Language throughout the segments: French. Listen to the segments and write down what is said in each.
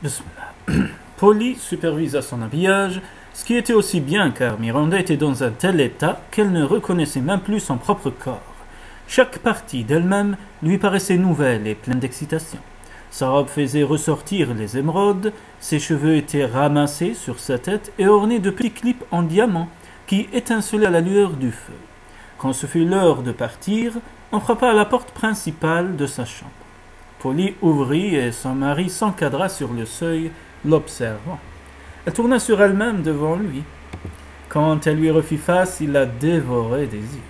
Bismillah. Polly supervisa son habillage, ce qui était aussi bien car Miranda était dans un tel état qu'elle ne reconnaissait même plus son propre corps. Chaque partie d'elle-même lui paraissait nouvelle et pleine d'excitation. Sa robe faisait ressortir les émeraudes, ses cheveux étaient ramassés sur sa tête et ornés de petits clips en diamant qui étincelaient à la lueur du feu. Quand ce fut l'heure de partir, on frappa à la porte principale de sa chambre. Polly ouvrit et son mari s'encadra sur le seuil, l'observant. Elle tourna sur elle-même devant lui. Quand elle lui refit face, il la dévorait des yeux.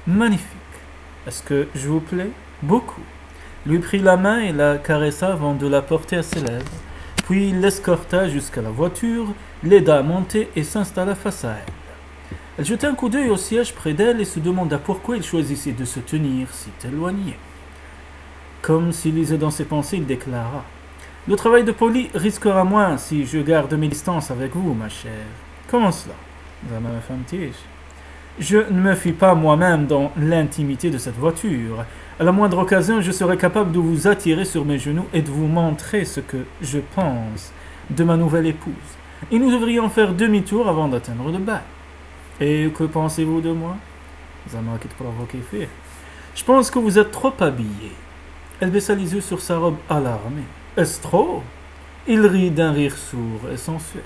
Magnifique. Est-ce que je vous plais? Beaucoup. Lui prit la main et la caressa avant de la porter à ses lèvres. Puis il l'escorta jusqu'à la voiture, l'aida à monter et s'installa face à elle. Elle jeta un coup d'œil au siège près d'elle et se demanda pourquoi il choisissait de se tenir si éloigné. Comme s'il lisait dans ses pensées, il déclara « Le travail de Polly risquera moins si je garde mes distances avec vous, ma chère. » « Comment cela ?» Je ne me fie pas moi-même dans l'intimité de cette voiture. À la moindre occasion, je serai capable de vous attirer sur mes genoux et de vous montrer ce que je pense de ma nouvelle épouse. Et nous devrions faire demi-tour avant d'atteindre le bal. Et que pensez-vous de moi? Je pense que vous êtes trop habillé. Elle baissa les yeux sur sa robe alarmée. Est-ce trop? Il rit d'un rire sourd et sensuel.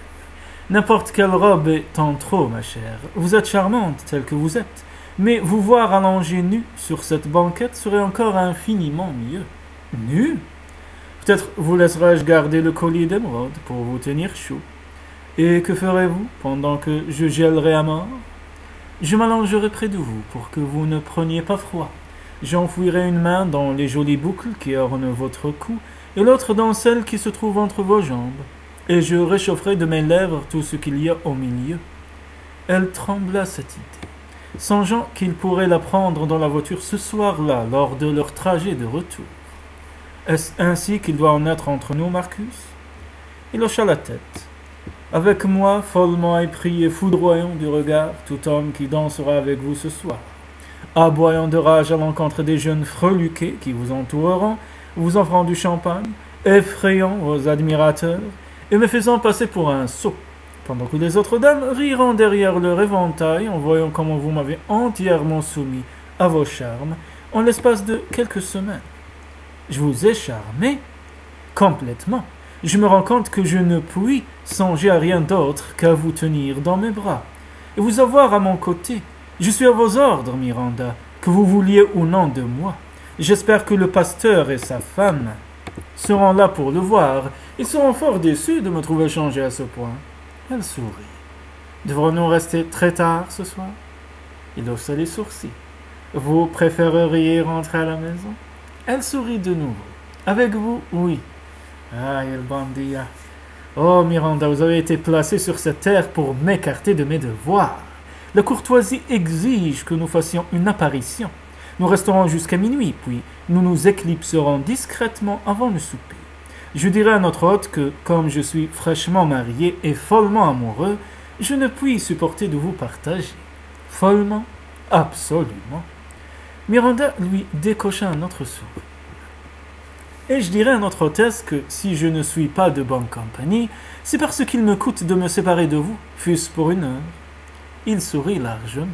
N'importe quelle robe est en trop, ma chère. Vous êtes charmante telle que vous êtes, mais vous voir allongée nue sur cette banquette serait encore infiniment mieux. Nue? Peut-être vous laisserai-je garder le collier d'émeraude pour vous tenir chaud. Et que ferez-vous pendant que je gèlerai à mort? Je m'allongerai près de vous pour que vous ne preniez pas froid. J'enfouirai une main dans les jolies boucles qui ornent votre cou et l'autre dans celle qui se trouve entre vos jambes. Et je réchaufferai de mes lèvres tout ce qu'il y a au milieu. Elle trembla à cette idée, songeant qu'il pourrait la prendre dans la voiture ce soir-là, lors de leur trajet de retour. Est-ce ainsi qu'il doit en être entre nous, Marcus? Il hocha la tête. Avec moi, follement épris et foudroyant du regard, tout homme qui dansera avec vous ce soir, aboyant de rage à l'encontre des jeunes freluqués qui vous entoureront, vous offrant du champagne, effrayant vos admirateurs, et me faisant passer pour un sot, pendant que les autres dames riront derrière leur éventail en voyant comment vous m'avez entièrement soumis à vos charmes en l'espace de quelques semaines. Je vous ai charmé complètement. Je me rends compte que je ne puis songer à rien d'autre qu'à vous tenir dans mes bras et vous avoir à mon côté. Je suis à vos ordres, Miranda, que vous vouliez ou non de moi. J'espère que le pasteur et sa femme seront là pour le voir. Ils seront fort déçus de me trouver changé à ce point. Elle sourit. Devrons-nous rester très tard ce soir? Il haussa les sourcils. Vous préféreriez rentrer à la maison? Elle sourit de nouveau. Avec vous, oui. Ah, il bandia. Oh, Miranda, vous avez été placée sur cette terre pour m'écarter de mes devoirs. La courtoisie exige que nous fassions une apparition. Nous resterons jusqu'à minuit, puis nous nous éclipserons discrètement avant le souper. Je dirai à notre hôte que, comme je suis fraîchement marié et follement amoureux, je ne puis supporter de vous partager. Follement? Absolument. Miranda lui décocha un autre sourire. Et je dirai à notre hôtesse que si je ne suis pas de bonne compagnie, c'est parce qu'il me coûte de me séparer de vous, fût-ce pour une heure. Il sourit largement.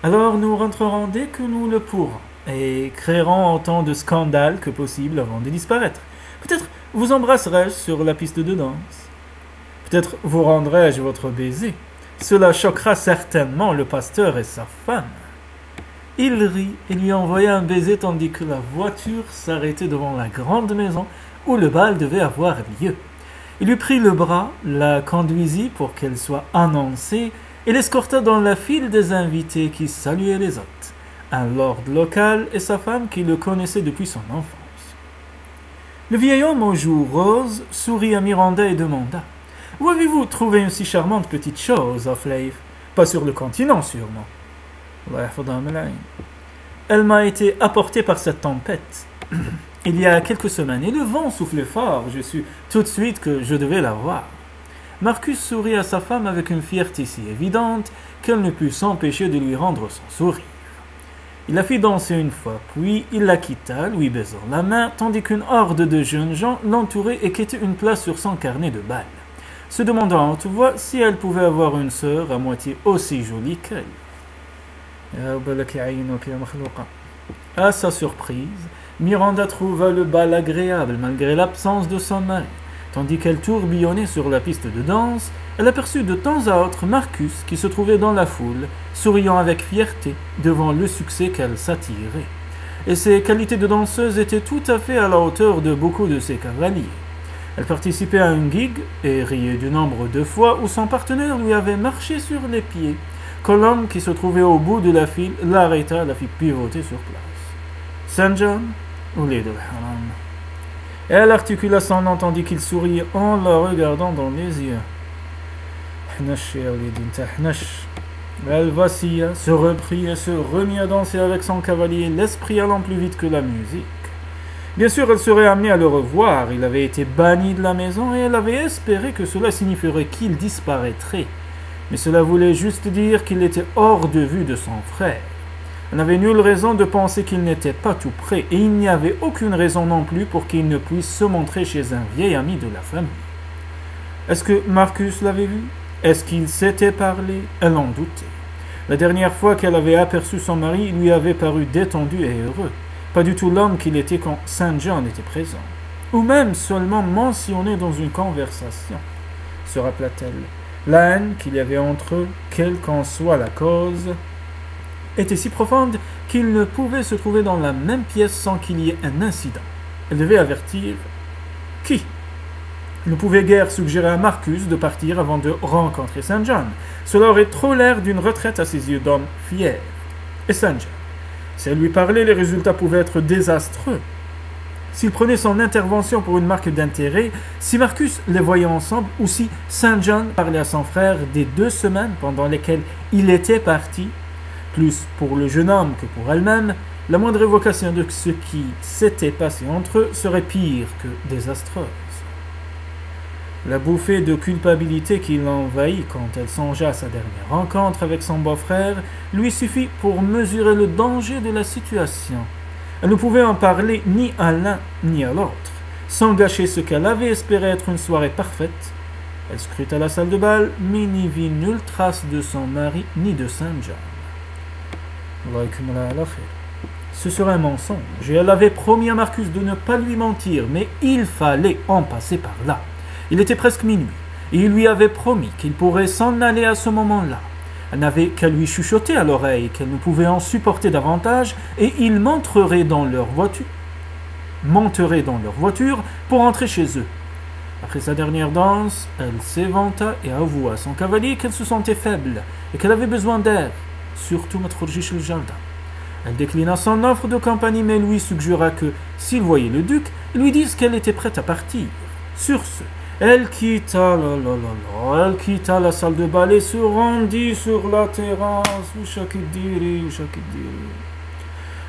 Alors nous rentrerons dès que nous le pourrons, et créerons autant de scandales que possible avant de disparaître. Peut-être vous embrasserai-je sur la piste de danse. Peut-être vous rendrai-je votre baiser. Cela choquera certainement le pasteur et sa femme. Il rit et lui envoya un baiser tandis que la voiture s'arrêtait devant la grande maison où le bal devait avoir lieu. Il lui prit le bras, la conduisit pour qu'elle soit annoncée et l'escorta dans la file des invités qui saluaient les hôtes, un lord local et sa femme qui le connaissaient depuis son enfance. Le vieil homme aux joues roses sourit à Miranda et demanda « Où avez-vous trouvé une si charmante petite chose, Off-Leaf? Pas sur le continent, sûrement. » Elle m'a été apportée par cette tempête. Il y a quelques semaines, et le vent soufflait fort. Je sus tout de suite que je devais la voir. Marcus sourit à sa femme avec une fierté si évidente qu'elle ne put s'empêcher de lui rendre son sourire. Il la fit danser une fois, puis il la quitta, lui baisant la main, tandis qu'une horde de jeunes gens l'entourait et quittait une place sur son carnet de balles, se demandant à haute voix si elle pouvait avoir une sœur à moitié aussi jolie qu'elle. À sa surprise, Miranda trouva le bal agréable malgré l'absence de son mari. Tandis qu'elle tourbillonnait sur la piste de danse, elle aperçut de temps à autre Marcus qui se trouvait dans la foule, souriant avec fierté devant le succès qu'elle s'attirait. Et ses qualités de danseuse étaient tout à fait à la hauteur de beaucoup de ses cavaliers. Elle participait à une gig et riait du nombre de fois où son partenaire lui avait marché sur les pieds, quand l'homme qui se trouvait au bout de la file l'arrêta et la fit pivoter sur place. Sanjan ou les deux haram. Elle articula son nom tandis qu'il souriait en la regardant dans les yeux. Elle vacilla, se reprit et se remit à danser avec son cavalier, l'esprit allant plus vite que la musique. Bien sûr, elle serait amenée à le revoir. Il avait été banni de la maison et elle avait espéré que cela signifierait qu'il disparaîtrait. Mais cela voulait juste dire qu'il était hors de vue de son frère. Elle n'avait nulle raison de penser qu'il n'était pas tout près, et il n'y avait aucune raison non plus pour qu'il ne puisse se montrer chez un vieil ami de la famille. Est-ce que Marcus l'avait vu? Est-ce qu'il s'était parlé? Elle en doutait. La dernière fois qu'elle avait aperçu son mari, il lui avait paru détendu et heureux. Pas du tout l'homme qu'il était quand Saint John était présent. Ou même seulement mentionné dans une conversation. Se rappela-t-elle? La haine qu'il y avait entre eux, quelle qu'en soit la cause, était si profonde qu'ils ne pouvaient se trouver dans la même pièce sans qu'il y ait un incident. Elle devait avertir qui? Elle ne pouvait guère suggérer à Marcus de partir avant de rencontrer Saint John. Cela aurait trop l'air d'une retraite à ses yeux d'homme fier. Et Saint John, si elle lui parlait, les résultats pouvaient être désastreux. S'il prenait son intervention pour une marque d'intérêt, si Marcus les voyait ensemble, ou si Saint John parlait à son frère des 2 semaines pendant lesquelles il était parti, plus pour le jeune homme que pour elle-même, la moindre évocation de ce qui s'était passé entre eux serait pire que désastreuse. La bouffée de culpabilité qui l'envahit quand elle songea à sa dernière rencontre avec son beau-frère lui suffit pour mesurer le danger de la situation. Elle ne pouvait en parler ni à l'un ni à l'autre, sans gâcher ce qu'elle avait espéré être une soirée parfaite. Elle scruta la salle de bal, mais n'y vit nulle trace de son mari ni de Saint John. Ce serait un mensonge, et elle avait promis à Marcus de ne pas lui mentir, mais il fallait en passer par là. Il était presque minuit, et il lui avait promis qu'il pourrait s'en aller à ce moment-là. Elle n'avait qu'à lui chuchoter à l'oreille qu'elle ne pouvait en supporter davantage, et ils monteraient dans leur voiture pour entrer chez eux. Après sa dernière danse, elle s'éventa et avoua à son cavalier qu'elle se sentait faible et qu'elle avait besoin d'air, surtout Matrorjish le jardin. Elle déclina son offre de compagnie, mais lui suggéra que, s'il voyait le duc, il lui dise qu'elle était prête à partir. Sur ce, elle quitta la salle de bal et se rendit sur la terrasse.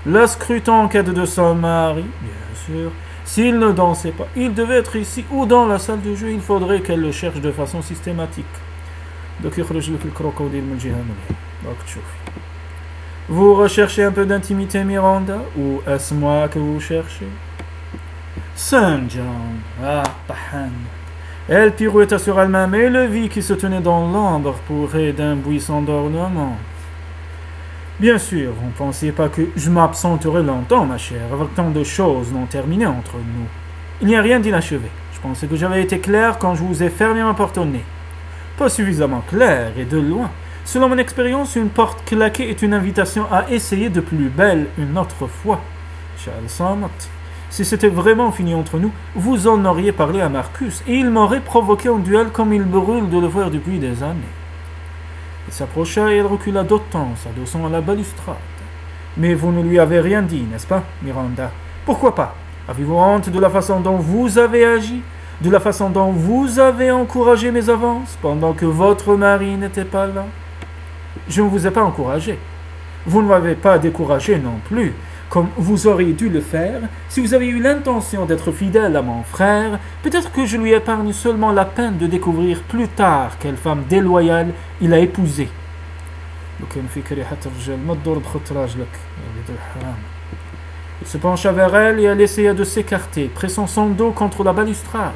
La scrutant en quête de son mari, bien sûr. S'il ne dansait pas, il devait être ici ou dans la salle de jeu. Il faudrait qu'elle le cherche de façon systématique. Vous recherchez un peu d'intimité, Miranda, ou est-ce moi que vous cherchez? Saint John, Pahan. Elle pirouetta sur elle-même et le vit qui se tenait dans l'ombre près d'un buisson d'ornement. Bien sûr, vous ne pensiez pas que je m'absenterais longtemps, ma chère, avec tant de choses non terminées entre nous. Il n'y a rien d'inachevé. Je pensais que j'avais été clair quand je vous ai fermé ma porte au nez. Pas suffisamment clair, et de loin. Selon mon expérience, une porte claquée est une invitation à essayer de plus belle une autre fois. Charles Samot. Si c'était vraiment fini entre nous, vous en auriez parlé à Marcus, et il m'aurait provoqué un duel comme il brûle de le voir depuis des années. Il s'approcha et elle recula d'autant, s'adossant à la balustrade. Mais vous ne lui avez rien dit, n'est-ce pas, Miranda? Pourquoi pas? Avez-vous honte de la façon dont vous avez agi? De la façon dont vous avez encouragé mes avances, pendant que votre mari n'était pas là? Je ne vous ai pas encouragé. Vous ne m'avez pas découragé non plus, comme vous auriez dû le faire. Si vous avez eu l'intention d'être fidèle à mon frère, peut-être que je lui épargne seulement la peine de découvrir plus tard quelle femme déloyale il a épousée. Il se pencha vers elle et elle essaya de s'écarter, pressant son dos contre la balustrade.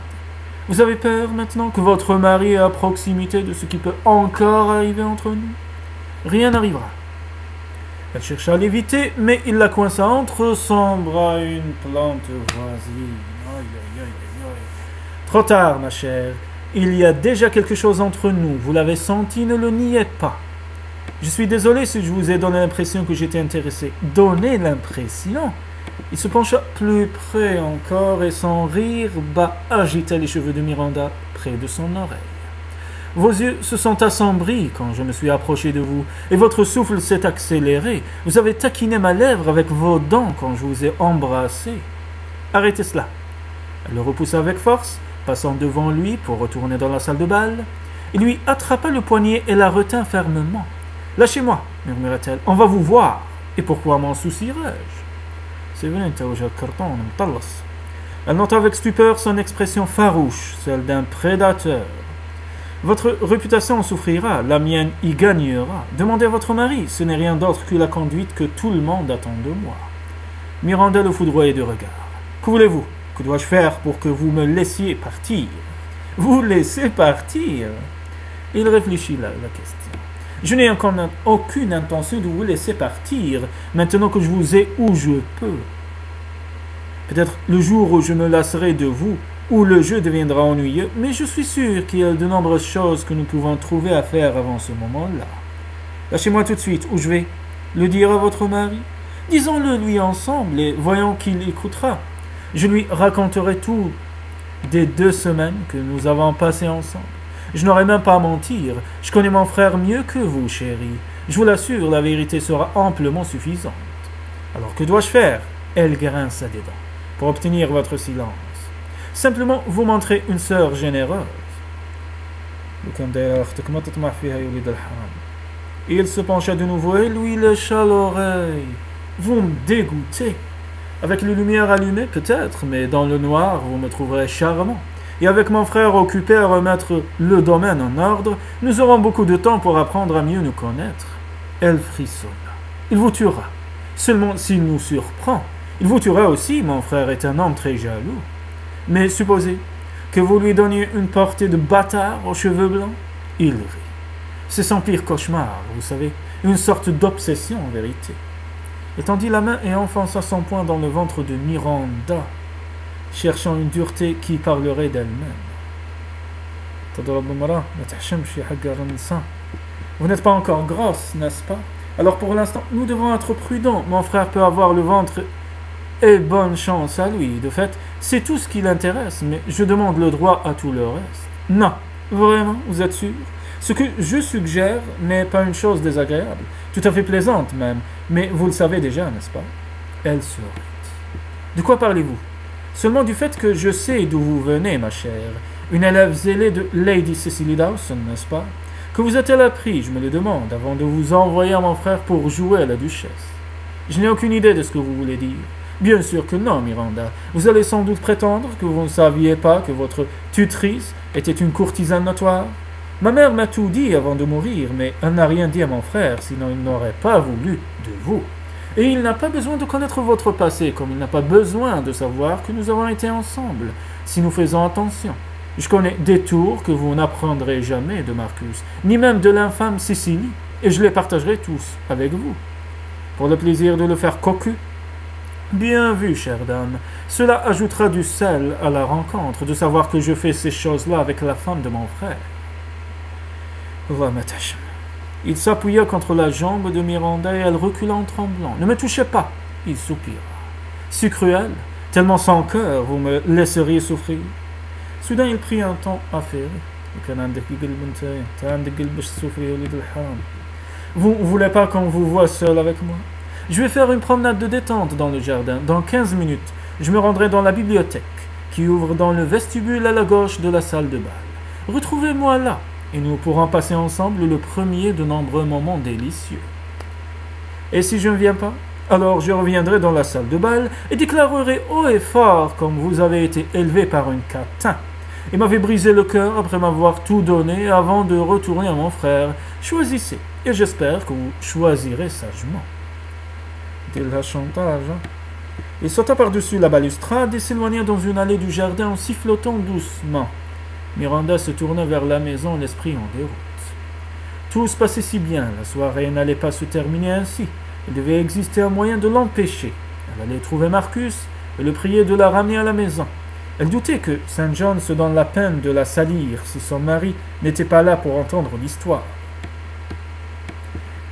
Vous avez peur maintenant que votre mari est à proximité de ce qui peut encore arriver entre nous? Rien n'arrivera. Elle chercha à l'éviter, mais il la coinça entre son bras et une plante voisine. Trop tard, ma chère. Il y a déjà quelque chose entre nous. Vous l'avez senti, ne le niez pas. Je suis désolé si je vous ai donné l'impression que j'étais intéressé. Donné l'impression? Il se pencha plus près encore et sans rire, agita les cheveux de Miranda près de son oreille. Vos yeux se sont assombris quand je me suis approché de vous, et votre souffle s'est accéléré. Vous avez taquiné ma lèvre avec vos dents quand je vous ai embrassé. Arrêtez cela. Elle le repoussa avec force, passant devant lui pour retourner dans la salle de bal. Il lui attrapa le poignet et la retint fermement. « Lâchez-moi, murmura-t-elle, on va vous voir. Et pourquoi m'en soucierais-je » Elle nota avec stupeur son expression farouche, celle d'un prédateur. Votre réputation en souffrira, la mienne y gagnera. Demandez à votre mari, ce n'est rien d'autre que la conduite que tout le monde attend de moi. Miranda le foudroyait de regard. Que voulez-vous? Que dois-je faire pour que vous me laissiez partir? Vous laisser partir? Il réfléchit la question. Je n'ai aucune intention de vous laisser partir, maintenant que je vous ai où je peux. Peut-être le jour où je me lasserai de vous, où le jeu deviendra ennuyeux, mais je suis sûr qu'il y a de nombreuses choses que nous pouvons trouver à faire avant ce moment-là. Lâchez-moi tout de suite, où je vais? Le dire à votre mari? Disons-le lui ensemble et voyons qu'il écoutera. Je lui raconterai tout des 2 semaines que nous avons passées ensemble. Je n'aurai même pas à mentir. Je connais mon frère mieux que vous, chérie. Je vous l'assure, la vérité sera amplement suffisante. Alors que dois-je faire? Elle grinça des dents. Pour obtenir votre silence. Simplement vous montrer une sœur généreuse. Il se pencha de nouveau et lui lécha l'oreille. Vous me dégoûtez. Avec les lumières allumées, peut-être, mais dans le noir, vous me trouverez charmant. Et avec mon frère occupé à remettre le domaine en ordre, nous aurons beaucoup de temps pour apprendre à mieux nous connaître. Elle frissonna. Il vous tuera. Seulement s'il nous surprend. Il vous tuera aussi, mon frère est un homme très jaloux. Mais supposez que vous lui donniez une portée de bâtard aux cheveux blancs. Il rit. C'est son pire cauchemar, vous savez, une sorte d'obsession en vérité. Il tendit la main et enfonça son poing dans le ventre de Miranda, cherchant une dureté qui parlerait d'elle-même. Vous n'êtes pas encore grosse, n'est-ce pas? Alors pour l'instant, nous devons être prudents. Mon frère peut avoir le ventre et bonne chance à lui. De fait, c'est tout ce qui l'intéresse, mais je demande le droit à tout le reste. Non, vraiment, vous êtes sûr? Ce que je suggère n'est pas une chose désagréable, tout à fait plaisante même, mais vous le savez déjà, n'est-ce pas? Elle sourit. De quoi parlez-vous? Seulement du fait que je sais d'où vous venez, ma chère. Une élève zélée de Lady Cecily Dawson, n'est-ce pas? Que vous a-t-elle appris, je me le demande, avant de vous envoyer à mon frère pour jouer à la duchesse? Je n'ai aucune idée de ce que vous voulez dire. Bien sûr que non, Miranda. Vous allez sans doute prétendre que vous ne saviez pas que votre tutrice était une courtisane notoire. Ma mère m'a tout dit avant de mourir, mais elle n'a rien dit à mon frère, sinon il n'aurait pas voulu de vous. Et il n'a pas besoin de connaître votre passé, comme il n'a pas besoin de savoir que nous avons été ensemble, si nous faisons attention. Je connais des tours que vous n'apprendrez jamais de Marcus, ni même de l'infâme Cécilie, et je les partagerai tous avec vous. Pour le plaisir de le faire cocu. Bien vu, chère dame. Cela ajoutera du sel à la rencontre, de savoir que je fais ces choses-là avec la femme de mon frère. Allah m'attache. Il s'appuya contre la jambe de Miranda et elle recula en tremblant. « Ne me touchez pas !» Il soupira. « Si cruel, tellement sans cœur, vous me laisseriez souffrir. » Soudain, il prit un ton affairé. « Vous ne voulez pas qu'on vous voie seul avec moi? Je vais faire une promenade de détente dans le jardin. Dans 15 minutes, je me rendrai dans la bibliothèque, qui ouvre dans le vestibule à la gauche de la salle de bal. Retrouvez-moi là. Et nous pourrons passer ensemble le premier de nombreux moments délicieux. Et si je ne viens pas, alors je reviendrai dans la salle de bal et déclarerai haut et fort comme vous avez été élevé par un catin et m'avez brisé le cœur après m'avoir tout donné avant de retourner à mon frère. Choisissez, et j'espère que vous choisirez sagement. Dit le chantage. Il sauta par-dessus la balustrade et s'éloigna dans une allée du jardin en sifflotant doucement. Miranda se tourna vers la maison, l'esprit en déroute. Tout se passait si bien, la soirée n'allait pas se terminer ainsi. Il devait exister un moyen de l'empêcher. Elle allait trouver Marcus et le prier de la ramener à la maison. Elle doutait que St. John se donne la peine de la salir si son mari n'était pas là pour entendre l'histoire.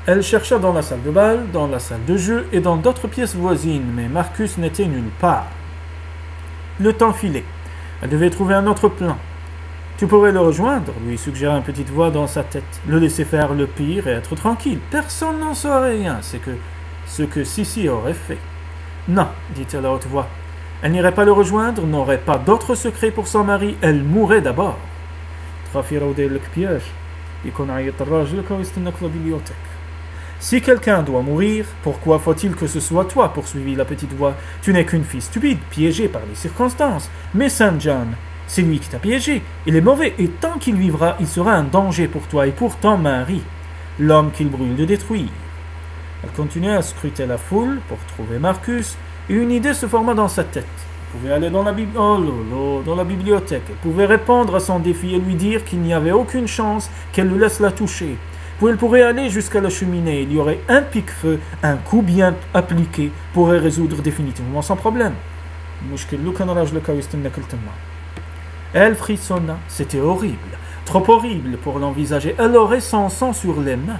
Elle chercha dans la salle de bal, dans la salle de jeu et dans d'autres pièces voisines, mais Marcus n'était nulle part. Le temps filait. Elle devait trouver un autre plan. « Tu pourrais le rejoindre » lui suggéra une petite voix dans sa tête. « Le laisser faire le pire et être tranquille. Personne n'en saurait rien. C'est ce que Sissi aurait fait. »« Non, dit-elle à haute voix. Elle n'irait pas le rejoindre, n'aurait pas d'autre secret pour son mari. Elle mourrait d'abord. » Si quelqu'un doit mourir, pourquoi faut-il que ce soit toi, poursuivit la petite voix. Tu n'es qu'une fille stupide, piégée par les circonstances. Mais St. John, c'est lui qui t'a piégé. Il est mauvais, et tant qu'il vivra, il sera un danger pour toi et pour ton mari, l'homme qu'il brûle de détruire. Elle continuait à scruter la foule pour trouver Marcus, et une idée se forma dans sa tête. Elle pouvait aller dans la bibliothèque. Elle pouvait répondre à son défi et lui dire qu'il n'y avait aucune chance qu'elle le laisse la toucher. Puis elle pourrait aller jusqu'à la cheminée. Il y aurait un pic-feu, un coup bien appliqué, pourrait résoudre définitivement son problème. Elle frissonna. C'était horrible, trop horrible pour l'envisager. Elle aurait son sang sur les mains.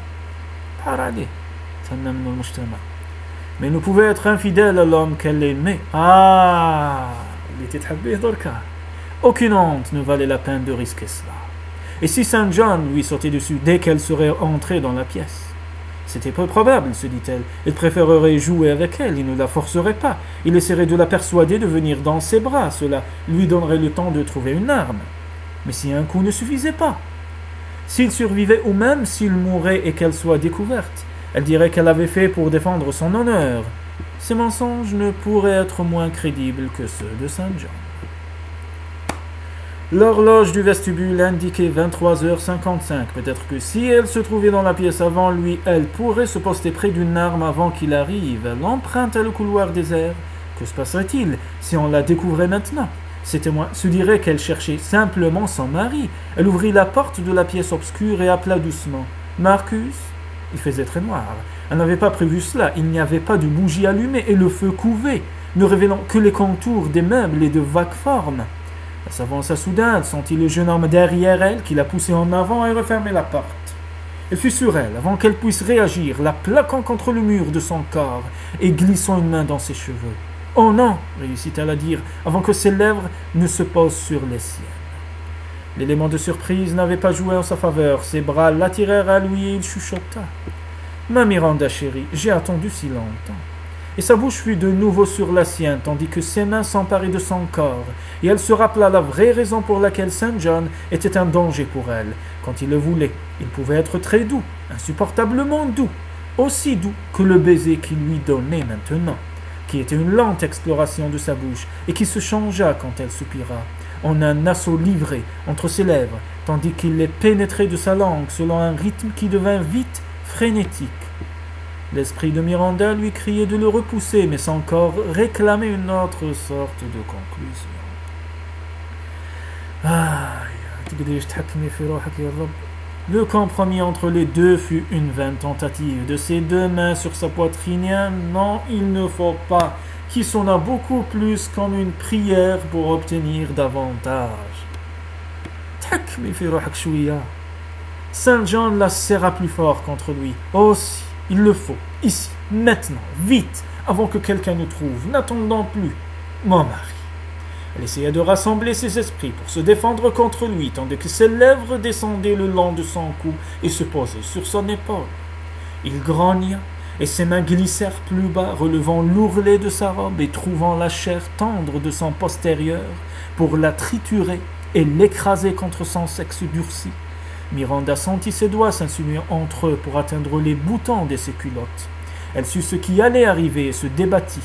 Mais elle ne pouvait être infidèle à l'homme qu'elle aimait. Aucune honte ne valait la peine de risquer cela. Et si St. John lui sautait dessus dès qu'elle serait entrée dans la pièce? C'était peu probable, se dit-elle. Il préférerait jouer avec elle, il ne la forcerait pas. Il essaierait de la persuader de venir dans ses bras. Cela lui donnerait le temps de trouver une arme. Mais si un coup ne suffisait pas? S'il survivait ou même s'il mourait et qu'elle soit découverte, elle dirait qu'elle l'avait fait pour défendre son honneur. Ces mensonges ne pourraient être moins crédibles que ceux de St. John. L'horloge du vestibule indiquait 23h55. Peut-être que si elle se trouvait dans la pièce avant lui, elle pourrait se poster près d'une arme avant qu'il arrive. Elle emprunta le couloir désert. Que se passerait-il si on la découvrait maintenant? Ses témoins se diraient qu'elle cherchait simplement son mari. Elle ouvrit la porte de la pièce obscure et appela doucement. « Marcus ?» Il faisait très noir. Elle n'avait pas prévu cela. Il n'y avait pas de bougie allumée et le feu couvait, ne révélant que les contours des meubles et de vagues formes. Elle s'avança soudain, elle sentit le jeune homme derrière elle, qui la poussait en avant et refermait la porte. Elle fut sur elle, avant qu'elle puisse réagir, la plaquant contre le mur de son corps et glissant une main dans ses cheveux. « Oh non !» réussit-elle à dire, avant que ses lèvres ne se posent sur les siennes. L'élément de surprise n'avait pas joué en sa faveur. Ses bras l'attirèrent à lui et il chuchota. « Ma Miranda chérie, j'ai attendu si longtemps. » Et sa bouche fut de nouveau sur la sienne, tandis que ses mains s'emparaient de son corps, et elle se rappela la vraie raison pour laquelle St. John était un danger pour elle. Quand il le voulait, il pouvait être très doux, insupportablement doux, aussi doux que le baiser qu'il lui donnait maintenant, qui était une lente exploration de sa bouche, et qui se changea quand elle soupira, en un assaut livré entre ses lèvres, tandis qu'il les pénétrait de sa langue selon un rythme qui devint vite frénétique. L'esprit de Miranda lui criait de le repousser, mais son corps réclamait une autre sorte de conclusion. Le compromis entre les deux fut une vaine tentative. De ses deux mains sur sa poitrine, non, il ne faut pas, qui sonna beaucoup plus comme une prière pour obtenir davantage. St. John la serra plus fort contre lui. Aussi. Il le faut, ici, maintenant, vite, avant que quelqu'un nous trouve, n'attendons plus. Mon mari. Elle essaya de rassembler ses esprits pour se défendre contre lui, tandis que ses lèvres descendaient le long de son cou et se posaient sur son épaule. Il grogna, et ses mains glissèrent plus bas, relevant l'ourlet de sa robe et trouvant la chair tendre de son postérieur pour la triturer et l'écraser contre son sexe durci. Miranda sentit ses doigts s'insinuer entre eux pour atteindre les boutons de ses culottes. Elle sut ce qui allait arriver et se débattit.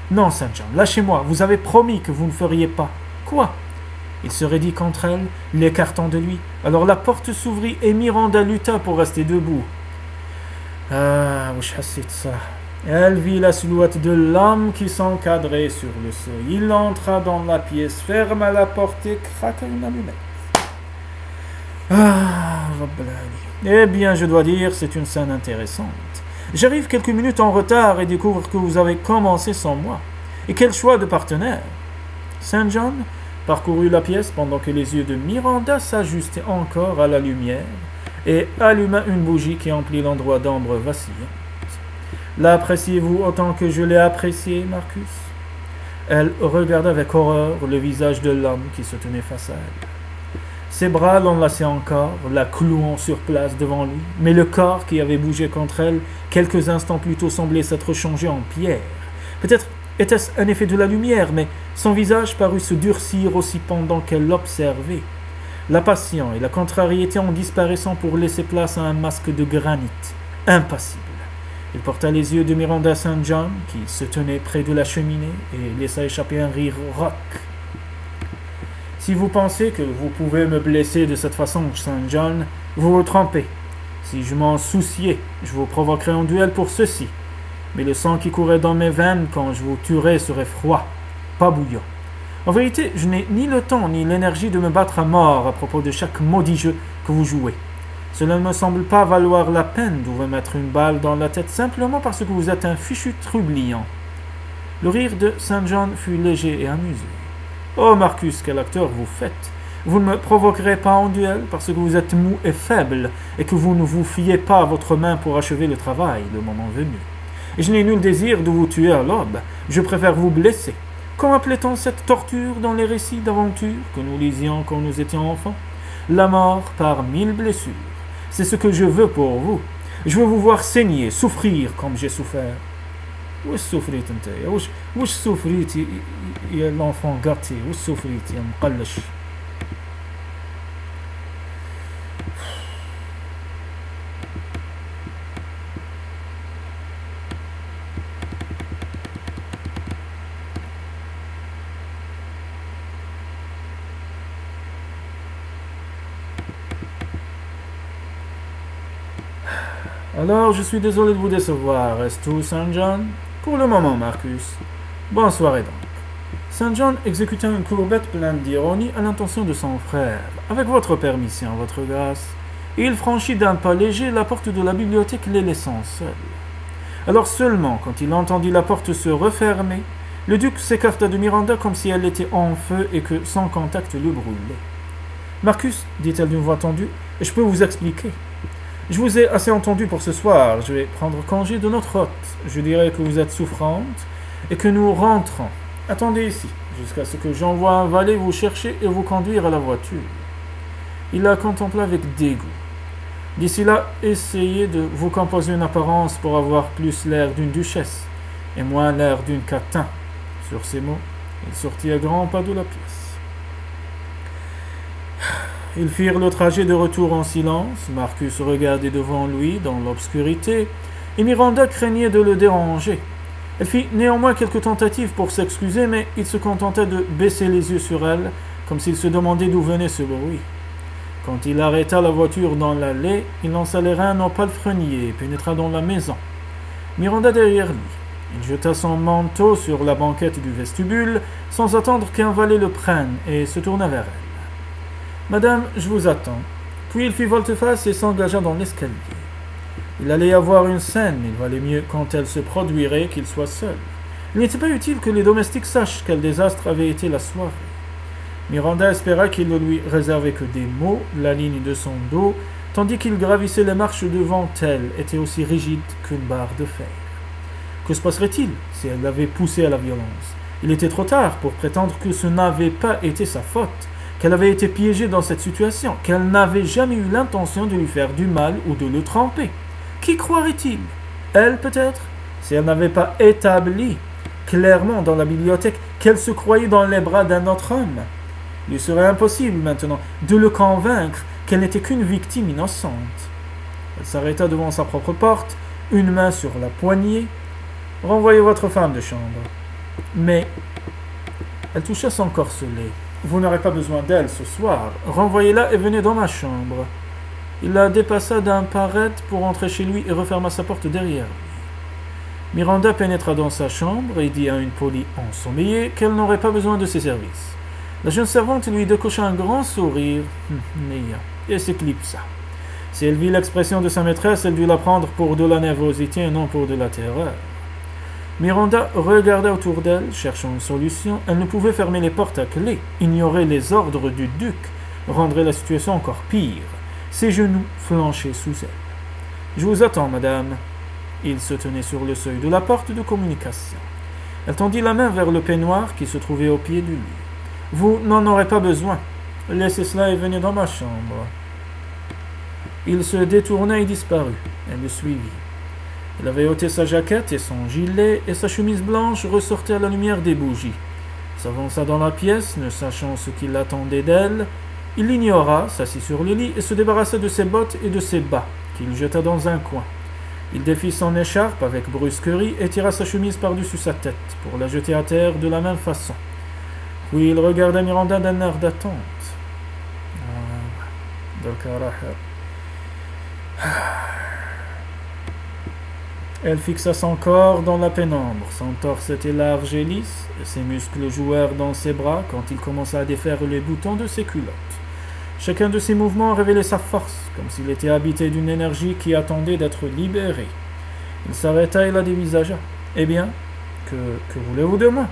« Non, St. John, lâchez-moi, vous avez promis que vous ne feriez pas. »« Quoi ?» Il se raidit contre elle, l'écartant de lui. Alors la porte s'ouvrit et Miranda lutta pour rester debout. Ah, wesh حسيت ça. Elle vit la silhouette de l'homme qui s'encadrait sur le seuil. Il entra dans la pièce, ferma la porte et craqua une allumette. Ah, Rabbal Ali. Eh bien, je dois dire, c'est une scène intéressante. J'arrive quelques minutes en retard et découvre que vous avez commencé sans moi. Et quel choix de partenaire! Saint John parcourut la pièce pendant que les yeux de Miranda s'ajustaient encore à la lumière et alluma une bougie qui emplit l'endroit d'ambre vacillante. L'appréciez-vous autant que je l'ai apprécié, Marcus? Elle regarda avec horreur le visage de l'homme qui se tenait face à elle. Ses bras l'enlaçaient encore, la clouant sur place devant lui, mais le corps qui avait bougé contre elle quelques instants plus tôt semblait s'être changé en pierre. Peut-être était-ce un effet de la lumière, mais son visage parut se durcir aussi pendant qu'elle l'observait. La passion et la contrariété en disparaissant pour laisser place à un masque de granit, impassible. Il porta les yeux de Miranda St. John, qui se tenait près de la cheminée, et laissa échapper un rire rauque. Si vous pensez que vous pouvez me blesser de cette façon, St. John, vous vous trompez. Si je m'en souciais, je vous provoquerais un duel pour ceci. Mais le sang qui courait dans mes veines quand je vous tuerais serait froid, pas bouillant. En vérité, je n'ai ni le temps ni l'énergie de me battre à mort à propos de chaque maudit jeu que vous jouez. Cela ne me semble pas valoir la peine de vous mettre une balle dans la tête simplement parce que vous êtes un fichu trublion. Le rire de St. John fut léger et amusé. Oh Marcus, quel acteur vous faites! Vous ne me provoquerez pas en duel parce que vous êtes mou et faible et que vous ne vous fiez pas à votre main pour achever le travail le moment venu. Et je n'ai nul désir de vous tuer à l'aube. Je préfère vous blesser. Comment appelait-on cette torture dans les récits d'aventure que nous lisions quand nous étions enfants? La mort par 1000 blessures. C'est ce que je veux pour vous. Je veux vous voir saigner, souffrir comme j'ai souffert. وش سفريت انت وش سفريت يا l'enfant gâté وش سفريت يا مقلش. Alors, je suis désolé de vous décevoir. Est-ce tout, Saint John? Pour le moment, Marcus. Bonne soirée donc. Saint John exécuta une courbette pleine d'ironie à l'intention de son frère. Avec votre permission, votre grâce. Il franchit d'un pas léger la porte de la bibliothèque, les laissant seuls. Alors seulement, quand il entendit la porte se refermer, le duc s'écarta de Miranda comme si elle était en feu et que son contact le brûlait. Marcus, dit-elle d'une voix tendue, je peux vous expliquer. Je vous ai assez entendu pour ce soir. Je vais prendre congé de notre hôte. Je dirai que vous êtes souffrante et que nous rentrons. Attendez ici, jusqu'à ce que j'envoie un valet vous chercher et vous conduire à la voiture. Il la contempla avec dégoût. D'ici là, essayez de vous composer une apparence pour avoir plus l'air d'une duchesse et moins l'air d'une catin. Sur ces mots, il sortit à grands pas de la pièce. Ils firent le trajet de retour en silence. Marcus regardait devant lui dans l'obscurité, et Miranda craignait de le déranger. Elle fit néanmoins quelques tentatives pour s'excuser, mais il se contentait de baisser les yeux sur elle, comme s'il se demandait d'où venait ce bruit. Quand il arrêta la voiture dans l'allée, il lança les reins au palefrenier et pénétra dans la maison. Miranda derrière lui. Il jeta son manteau sur la banquette du vestibule, sans attendre qu'un valet le prenne, et se tourna vers elle. « Madame, je vous attends. » Puis il fit volte-face et s'engagea dans l'escalier. Il allait y avoir une scène, il valait mieux quand elle se produirait qu'il soit seul. Il n'était pas utile que les domestiques sachent quel désastre avait été la soirée. Miranda espéra qu'il ne lui réservait que des mots, la ligne de son dos, tandis qu'il gravissait les marches devant elle, était aussi rigide qu'une barre de fer. Que se passerait-il si elle l'avait poussé à la violence? Il était trop tard pour prétendre que ce n'avait pas été sa faute, qu'elle avait été piégée dans cette situation, qu'elle n'avait jamais eu l'intention de lui faire du mal ou de le tromper. Qui croirait-il? Elle peut-être, si elle n'avait pas établi clairement dans la bibliothèque qu'elle se croyait dans les bras d'un autre homme. Il lui serait impossible maintenant de le convaincre qu'elle n'était qu'une victime innocente. Elle s'arrêta devant sa propre porte, une main sur la poignée. « Renvoyez votre femme de chambre. » Mais elle toucha son corselet. « Vous n'aurez pas besoin d'elle ce soir. Renvoyez-la et venez dans ma chambre. » Il la dépassa d'un pas raide pour entrer chez lui et referma sa porte derrière lui. Miranda pénétra dans sa chambre et dit à une polie ensommeillée qu'elle n'aurait pas besoin de ses services. La jeune servante lui décocha un grand sourire et s'éclipsa. Si elle vit l'expression de sa maîtresse, elle dut la prendre pour de la nervosité et non pour de la terreur. Miranda regarda autour d'elle, cherchant une solution. Elle ne pouvait fermer les portes à clé. Ignorer les ordres du duc rendrait la situation encore pire. Ses genoux flanchaient sous elle. « Je vous attends, madame. » Il se tenait sur le seuil de la porte de communication. Elle tendit la main vers le peignoir qui se trouvait au pied du lit. « Vous n'en aurez pas besoin. Laissez cela et venez dans ma chambre. » Il se détourna et disparut. Elle le suivit. Il avait ôté sa jaquette et son gilet, et sa chemise blanche ressortait à la lumière des bougies. Il s'avança dans la pièce, ne sachant ce qu'il attendait d'elle. Il l'ignora, s'assit sur le lit et se débarrassa de ses bottes et de ses bas, qu'il jeta dans un coin. Il défit son écharpe avec brusquerie et tira sa chemise par-dessus sa tête, pour la jeter à terre de la même façon. Puis il regarda Miranda d'un air d'attente. Elle fixa son corps dans la pénombre. Son torse était large et lisse, et ses muscles jouèrent dans ses bras quand il commença à défaire les boutons de ses culottes. Chacun de ses mouvements révélait sa force, comme s'il était habité d'une énergie qui attendait d'être libérée. Il s'arrêta et la dévisagea. « Eh bien, que voulez-vous de moi ?»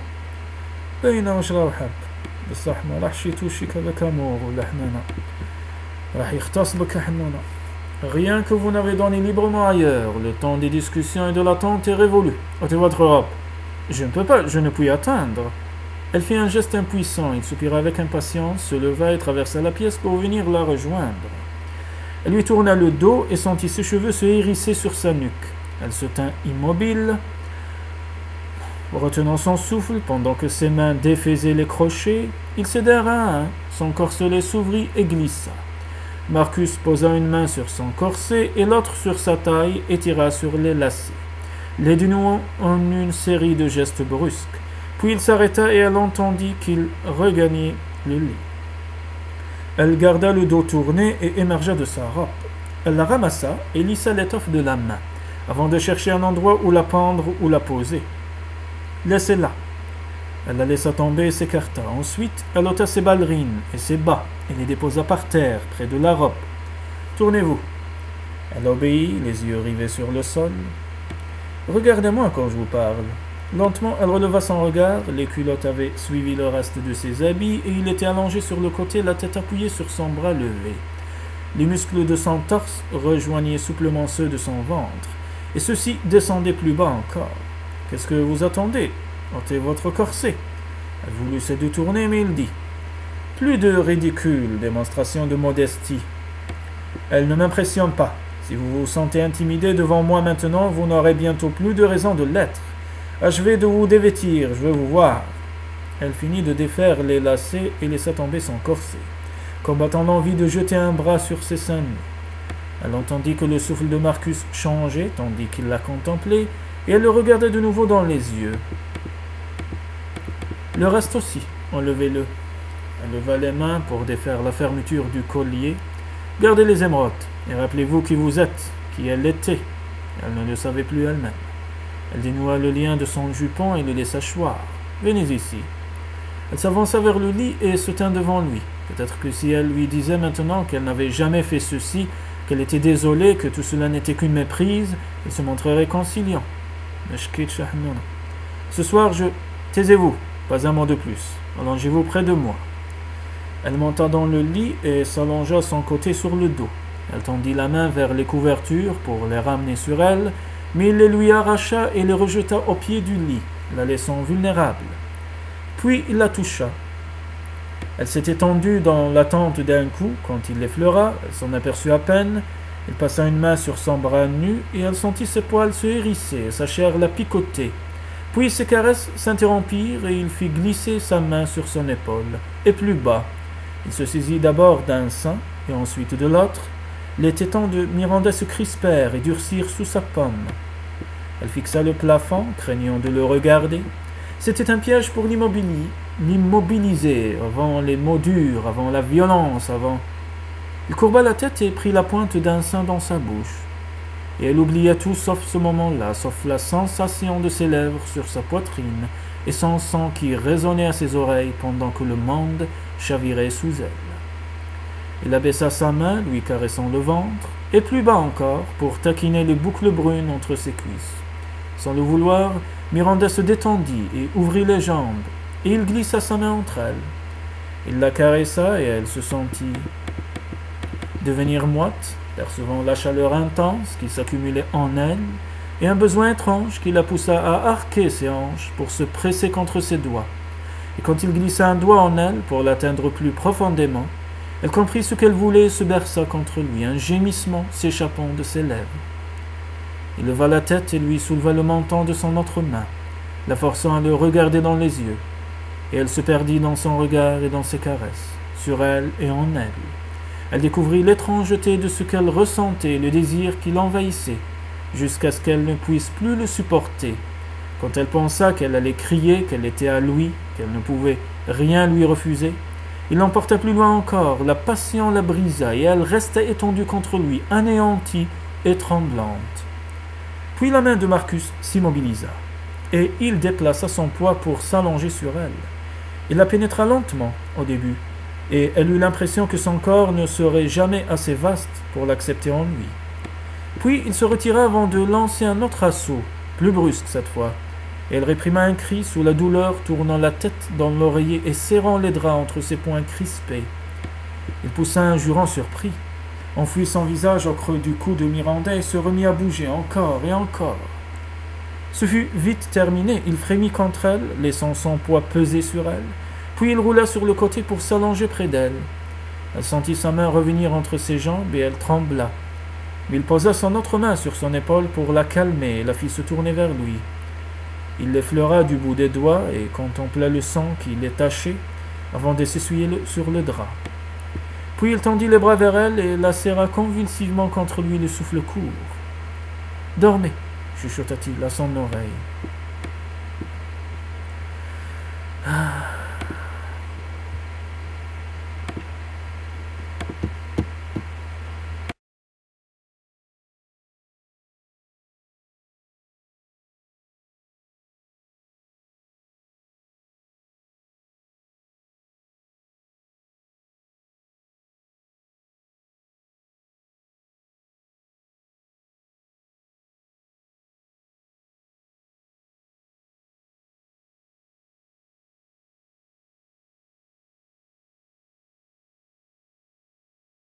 Rien que vous n'avez donné librement ailleurs. Le temps des discussions et de l'attente est révolu. Ôtez votre robe. Je ne peux pas, je ne puis attendre. Elle fit un geste impuissant. Il soupira avec impatience, se leva et traversa la pièce pour venir la rejoindre. Elle lui tourna le dos et sentit ses cheveux se hérisser sur sa nuque. Elle se tint immobile, retenant son souffle pendant que ses mains défaisaient les crochets. Il cédèrent un à un. Son corselet s'ouvrit et glissa. Marcus posa une main sur son corset et l'autre sur sa taille et tira sur les lacets, les dénouant en une série de gestes brusques. Puis il s'arrêta et elle entendit qu'il regagnait le lit. Elle garda le dos tourné et émergea de sa robe. Elle la ramassa et lissa l'étoffe de la main, avant de chercher un endroit où la pendre ou la poser. « Laissez-la. » Elle la laissa tomber et s'écarta. Ensuite, elle ôta ses ballerines et ses bas et les déposa par terre, près de la robe. « Tournez-vous. » Elle obéit, les yeux rivés sur le sol. « Regardez-moi quand je vous parle. » Lentement, elle releva son regard. Les culottes avaient suivi le reste de ses habits et il était allongé sur le côté, la tête appuyée sur son bras levé. Les muscles de son torse rejoignaient souplement ceux de son ventre, et ceux-ci descendaient plus bas encore. « Qu'est-ce que vous attendez ? Ôtez votre corset. » Elle voulut se détourner, mais il dit « Plus de ridicule démonstration de modestie. Elle ne m'impressionne pas. Si vous vous sentez intimidé devant moi maintenant, vous n'aurez bientôt plus de raison de l'être. Achevez de vous dévêtir, je veux vous voir. » Elle finit de défaire les lacets et laissa tomber son corset, combattant l'envie de jeter un bras sur ses seins nus. Elle entendit que le souffle de Marcus changeait, tandis qu'il la contemplait, et elle le regardait de nouveau dans les yeux. Le reste aussi, enlevez-le. Elle leva les mains pour défaire la fermeture du collier. Gardez les émeraudes, et rappelez-vous qui vous êtes, qui elle était. Elle ne le savait plus elle-même. Elle dénoua le lien de son jupon et le laissa choir. Venez ici. Elle s'avança vers le lit et se tint devant lui. Peut-être que si elle lui disait maintenant qu'elle n'avait jamais fait ceci, qu'elle était désolée, que tout cela n'était qu'une méprise, il se montrerait conciliant. Ce soir, Taisez-vous, pas un mot de plus. Allongez-vous près de moi. Elle monta dans le lit et s'allongea à son côté sur le dos. Elle tendit la main vers les couvertures pour les ramener sur elle, mais il les lui arracha et les rejeta au pied du lit, la laissant vulnérable. Puis il la toucha. Elle s'était tendue dans l'attente d'un coup quand il l'effleura. Elle s'en aperçut à peine. Il passa une main sur son bras nu et elle sentit ses poils se hérisser et sa chair la picoter. Puis ses caresses s'interrompirent et il fit glisser sa main sur son épaule, et plus bas. Il se saisit d'abord d'un sein et ensuite de l'autre. Les tétons de Miranda se crispèrent et durcirent sous sa paume. Elle fixa le plafond, craignant de le regarder. C'était un piège pour l'immobiliser, avant les mots durs, avant la violence, avant... Il courba la tête et prit la pointe d'un sein dans sa bouche. Et elle oublia tout sauf ce moment-là, sauf la sensation de ses lèvres sur sa poitrine et son sang qui résonnait à ses oreilles pendant que le monde chavirait sous elle. Il abaissa sa main, lui caressant le ventre, et plus bas encore, pour taquiner les boucles brunes entre ses cuisses. Sans le vouloir, Miranda se détendit et ouvrit les jambes, et il glissa sa main entre elles. Il la caressa et elle se sentit devenir moite, percevant la chaleur intense qui s'accumulait en elle, et un besoin étrange qui la poussa à arquer ses hanches pour se presser contre ses doigts. Et quand il glissa un doigt en elle pour l'atteindre plus profondément, elle comprit ce qu'elle voulait et se berça contre lui, un gémissement s'échappant de ses lèvres. Il leva la tête et lui souleva le menton de son autre main, la forçant à le regarder dans les yeux, et elle se perdit dans son regard et dans ses caresses, sur elle et en elle. Elle découvrit l'étrangeté de ce qu'elle ressentait, le désir qui l'envahissait, jusqu'à ce qu'elle ne puisse plus le supporter. Quand elle pensa qu'elle allait crier, qu'elle était à lui, qu'elle ne pouvait rien lui refuser, il l'emporta plus loin encore, la passion la brisa, et elle resta étendue contre lui, anéantie et tremblante. Puis la main de Marcus s'immobilisa, et il déplaça son poids pour s'allonger sur elle. Il la pénétra lentement au début, et elle eut l'impression que son corps ne serait jamais assez vaste pour l'accepter en lui. Puis il se retira avant de lancer un autre assaut, plus brusque cette fois, et elle réprima un cri sous la douleur, tournant la tête dans l'oreiller et serrant les draps entre ses poings crispés. Il poussa un jurant surpris, enfouit son visage au creux du cou de Miranda et se remit à bouger encore et encore. Ce fut vite terminé, il frémit contre elle, laissant son poids peser sur elle, puis il roula sur le côté pour s'allonger près d'elle. Elle sentit sa main revenir entre ses jambes et elle trembla. Mais il posa son autre main sur son épaule pour la calmer et la fit se tourner vers lui. Il l'effleura du bout des doigts et contempla le sang qui les tachait avant de s'essuyer sur le drap. Puis il tendit les bras vers elle et la serra convulsivement contre lui, le souffle court. « Dormez !» chuchota-t-il à son oreille. « Ah !»